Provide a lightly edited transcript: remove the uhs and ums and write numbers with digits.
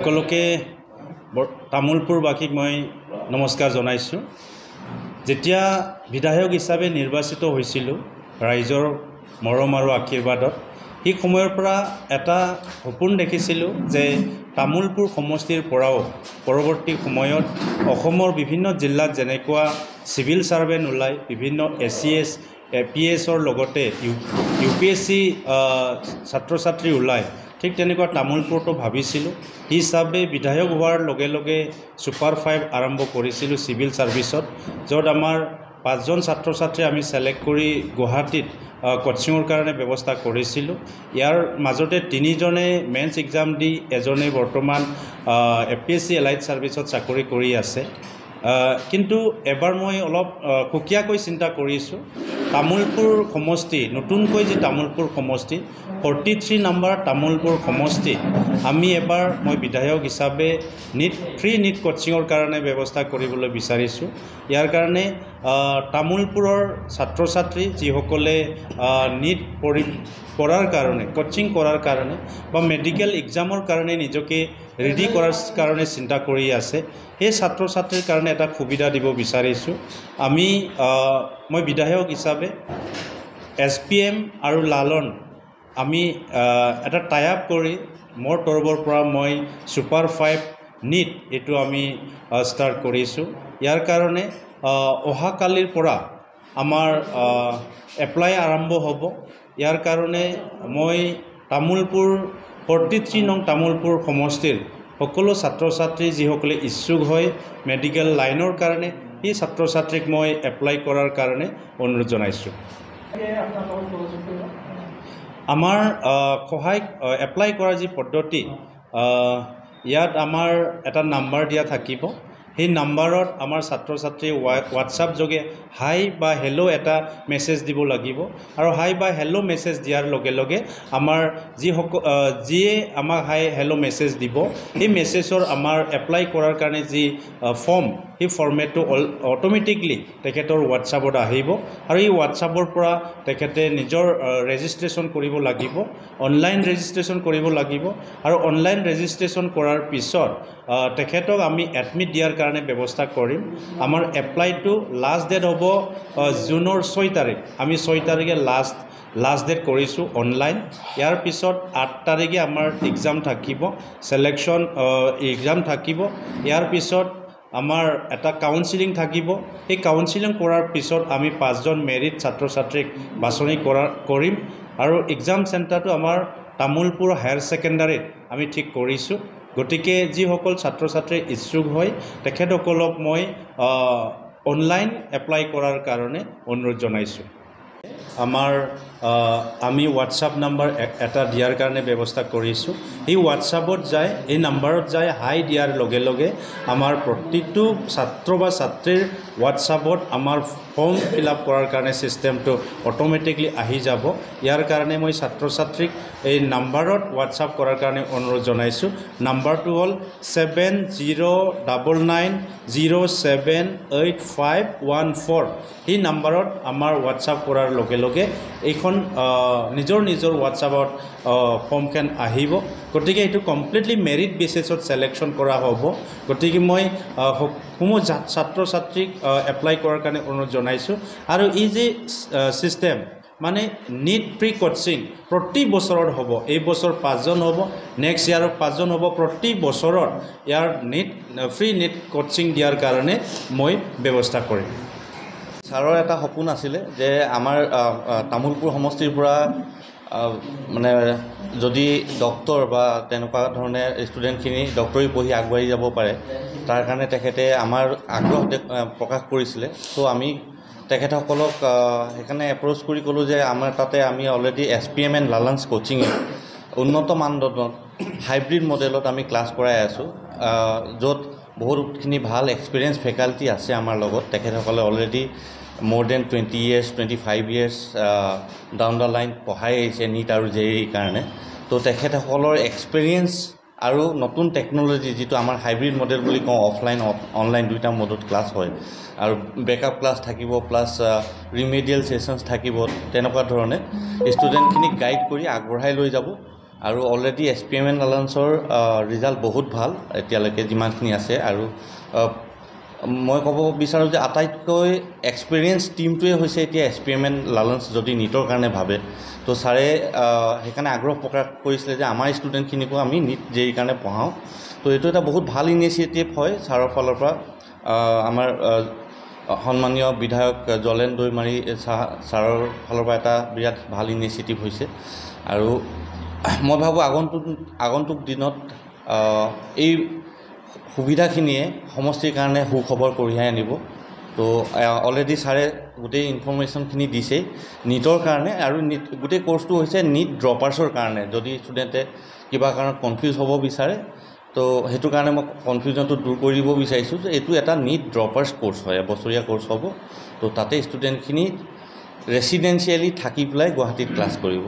সকলোকে তামোলপুৰবাসীক মই নমস্কাৰ জনাইছোঁ। যেতিয়া বিধায়ক হিচাপে নিৰ্বাচিত হৈছিলোঁ ৰাইজৰ মৰম আৰু আশীৰ্বাদত, সেই সময়ৰ পৰা এটা সপোন দেখিছিলোঁ যে তামোলপুৰ সমষ্টিৰ পৰাও পৰৱৰ্তী সময়ত অসমৰ বিভিন্ন জিলাত যেনেকুৱা চিভিল ছাৰ্ভেণ্ট ওলায়, বিভিন্ন ACS APSৰ লগতে UPSC ছাত্ৰ ছাত্ৰী ওলায়, ঠিক তেনেকুৱা তামোলপুৰতো ভাবিছিলোঁ। সেই হিচাপে বিধায়ক হোৱাৰ লগে লগে ছুপাৰ 5 আৰম্ভ কৰিছিলোঁ চিভিল ছাৰ্ভিচত, য'ত আমাৰ 5জন ছাত্ৰ ছাত্ৰী আমি ছিলেক্ট কৰি গুৱাহাটীত কোচিঙৰ কাৰণে ব্যৱস্থা কৰিছিলোঁ। ইয়াৰ মাজতে 3জনে মেন্স এক্সাম দি, এজনে বৰ্তমান APSC এলাইড ছাৰ্ভিচত চাকৰি কৰি আছে। কিন্তু এবাৰ মই অলপ সুকীয়াকৈ চিন্তা কৰিছোঁ। তামোলপুৰ সমষ্টি, নতুনকৈ যি তামোলপুৰ সমষ্টি 43 নম্বৰ তামোলপুৰ সমষ্টি আমি এবাৰ মই বিধায়ক হিচাপে ফ্ৰী নিট কোচিঙৰ কাৰণে ব্যৱস্থা কৰিবলৈ বিচাৰিছোঁ। ইয়াৰ কাৰণে তামোলপুৰৰ ছাত্ৰ ছাত্ৰী যিসকলে নিট পঢ়াৰ কাৰণে, কোচিং কৰাৰ কাৰণে বা মেডিকেল এক্সামৰ কাৰণে নিজকে ৰেডি কৰাৰ কাৰণে চিন্তা কৰি আছে, সেই ছাত্ৰ ছাত্ৰীৰ কাৰণে এটা সুবিধা দিব বিচাৰিছোঁ। মই বিধায়ক হিচাপে SPM আৰু লালন আমি এটা টাই আপ কৰি মোৰ তৰফৰ পৰা মই ছুপাৰ 5 নিট এইটো আমি ষ্টাৰ্ট কৰিছোঁ। ইয়াৰ কাৰণে অহাকালিৰ পৰা আমাৰ এপ্লাই আৰম্ভ হ'ব। ইয়াৰ কাৰণে মই তামোলপুৰ 43 নং তামোলপুৰ সমষ্টিৰ সকলো ছাত্ৰ ছাত্ৰী যিসকলে ইচ্ছুক হয় মেডিকেল লাইনৰ কাৰণে, সেই ছাত্ৰ ছাত্ৰীক মই এপ্লাই কৰাৰ কাৰণে অনুৰোধ জনাইছোঁ। আমাৰ সহায় এপ্লাই কৰাৰ যি পদ্ধতি, ইয়াত আমাৰ এটা নাম্বাৰ দিয়া থাকিব। সেই নাম্বাৰত আমাৰ ছাত্ৰ ছাত্ৰী হোৱাটছআপ যোগে হাই বা হেল্ল' এটা মেছেজ দিব লাগিব। আৰু হাই বা হেল্ল' মেছেজ দিয়াৰ লগে লগে আমাৰ যিয়ে আমাক হাই হেল্ল' মেছেজ দিব, সেই মেছেজৰ আমাৰ এপ্লাই কৰাৰ কাৰণে যি ফৰ্ম, সেই ফৰ্মেটটো অট'মেটিকলি তেখেতৰ হোৱাটছআপত আহিব। আৰু এই হোৱাটছআপৰ পৰা তেখেতে নিজৰ ৰেজিষ্ট্ৰেশ্যন কৰিব লাগিব, অনলাইন ৰেজিষ্ট্ৰেশ্যন কৰিব লাগিব। আৰু অনলাইন ৰেজিষ্ট্ৰেশ্যন কৰাৰ পিছত তেখেতক আমি এডমিট দিয়াৰ কাৰণে ব্যৱস্থা কৰিম। আমাৰ এপ্লাইটো লাষ্ট ডেট হ'ব জুনৰ 6 তাৰিখ। আমি 6 তাৰিখে লাষ্ট ডেট কৰিছোঁ অনলাইন। ইয়াৰ পিছত 8 তাৰিখে আমাৰ এক্সাম থাকিব, ছিলেকশ্যন এক্সাম থাকিব। ইয়াৰ পিছত আমাৰ এটা কাউন্সিলিং থাকিব। সেই কাউন্সিলিং কৰাৰ পিছত আমি 5জন মেৰিট ছাত্ৰ ছাত্ৰীক বাছনি কৰিম। আৰু এক্সাম চেণ্টাৰটো আমাৰ তামোলপুৰ হায়াৰ ছেকেণ্ডাৰীত আমি ঠিক কৰিছোঁ। গতিকে যিসকল ছাত্ৰ ছাত্ৰী ইচ্ছুক হয় তেখেতসকলক মই অনলাইন এপ্লাই কৰাৰ কাৰণে অনুৰোধ জনাইছোঁ। আমি হোৱাটছআপ নাম্বাৰ এটা দিয়াৰ কাৰণে ব্যৱস্থা কৰিছোঁ। এই হোৱাটছআপত যায়, এই নাম্বাৰত যায় হাই দিয়াৰ লগে লগে আমাৰ প্ৰতিটো ছাত্ৰ বা ছাত্ৰীৰ হোৱাটছআপত আমাৰ ফৰ্ম ফিল আপ কৰাৰ কাৰণে ছিষ্টেমটো অট'মেটিকলি আহি যাব। ইয়াৰ কাৰণে মই ছাত্ৰ ছাত্ৰীক এই নাম্বাৰত হোৱাটছআপ কৰাৰ কাৰণে অনুৰোধ জনাইছোঁ। নাম্বাৰটো হ'ল 7099078514। সেই নাম্বাৰত আমাৰ হোৱাটছআপ কৰাৰ লগে লগে এইখন নিজৰ হোৱাটছআপত ফৰ্মখন আহিব। গতিকে এইটো কমপ্লিটলি মেৰিট বেচিছত ছিলেকশ্যন কৰা হ'ব। গতিকে মই সমূহ ছাত্ৰ ছাত্ৰীক এপ্লাই কৰাৰ কাৰণে অনুৰোধ জনাইছোঁ। আৰু এই যে ছিষ্টেম মানে নিট প্ৰি কোচিং প্ৰতি বছৰত হ'ব। এই বছৰ 5জন হ'ব, নেক্সট ইয়াৰত 5জন হ'ব। প্ৰতি বছৰত ইয়াৰ ফ্ৰী নিট কোচিং দিয়াৰ কাৰণে মই ব্যৱস্থা কৰিম। ছাৰৰ এটা সপোন আছিলে যে আমাৰ তামোলপুৰ সমষ্টিৰ পৰা মানে যদি ডক্তৰ বা তেনেকুৱা ধৰণে ষ্টুডেণ্টখিনি ডক্টৰী পঢ়ি আগবাঢ়ি যাব পাৰে, তাৰ কাৰণে তেখেতে আমাৰ আগ্ৰহ প্ৰকাশ কৰিছিলে। ত' আমি তেখেতসকলক সেইকাৰণে এপ্ৰ'চ কৰি ক'লোঁ যে আমাৰ তাতে আমি অলৰেডি SPM এণ্ড লালন্স কোচিঙে উন্নত মানদণ্ডত হাইব্ৰিড মডেলত আমি ক্লাছ কৰাই আছোঁ, য'ত বহুতখিনি ভাল এক্সপিৰিয়েঞ্চ ফেকাল্টি আছে আমাৰ লগত। তেখেতসকলে already more than 20 years 25 years down the line পঢ়াই আহিছে নিট আৰু JEE কাৰণে। তো তেখেতসকলৰ এক্সপিৰিয়েঞ্চ আৰু নতুন টেকন'লজি যিটো আমাৰ হাইব্ৰিড মডেল বুলি কওঁ, অফলাইন অনলাইন দুইটা মডত ক্লাছ হয় আৰু বেকআপ ক্লাছ থাকিব, প্লাছ ৰিমেডিয়েল ছেশ্যনছ থাকিব। তেনেকুৱা ধৰণে ষ্টুডেণ্টখিনিক গাইড কৰি আগবঢ়াই লৈ যাব আৰু অলৰেডি SPMN লালাঞ্চৰ ৰিজাল্ট বহুত ভাল এতিয়ালৈকে যিমানখিনি আছে। আৰু মই ক'ব বিচাৰোঁ যে আটাইতকৈ এক্সপিৰিয়েঞ্চ টিমটোৱে হৈছে এতিয়া SPMN লালাঞ্চ যদি নীটৰ কাৰণে ভাবে, তো ছাৰে সেইকাৰণে আগ্ৰহ প্ৰকাশ কৰিছিলে যে আমাৰ ষ্টুডেণ্টখিনিকো আমি নীট JEE কাৰণে পঢ়াওঁ। তো এইটো এটা বহুত ভাল ইনিচিয়েটিভ হয় ছাৰৰ ফালৰ পৰা। আমাৰ সন্মানীয় বিধায়ক জলেন দৈমাৰী ছাৰৰ ফালৰ পৰা এটা বিৰাট ভাল ইনিচিয়েটিভ হৈছে। আৰু মই ভাবোঁ আগন্তুক দিনত এই সুবিধাখিনিয়ে সমষ্টিৰ কাৰণে সুখবৰ কঢ়িয়াই আনিব। তো অলৰেডি ছাৰে গোটেই ইনফৰ্মেশ্যনখিনি দিছেই নীটৰ কাৰণে। আৰু গোটেই কোৰ্চটো হৈছে নীট ড্ৰপাৰ্ছৰ কাৰণে। যদি ষ্টুডেণ্টে কিবা কাৰণত কনফিউজ হ'ব বিচাৰে, তো সেইটো কাৰণে মই কনফিউজনটো দূৰ কৰিব বিচাৰিছোঁ যে এইটো এটা নীট ড্ৰপাৰ্ছ কোৰ্চ হয়, এবছৰীয়া কোৰ্চ হ'ব। তো তাতে ষ্টুডেণ্টখিনি ৰেচিডেঞ্চিয়েলি থাকি পেলাই গুৱাহাটীত ক্লাছ কৰিব।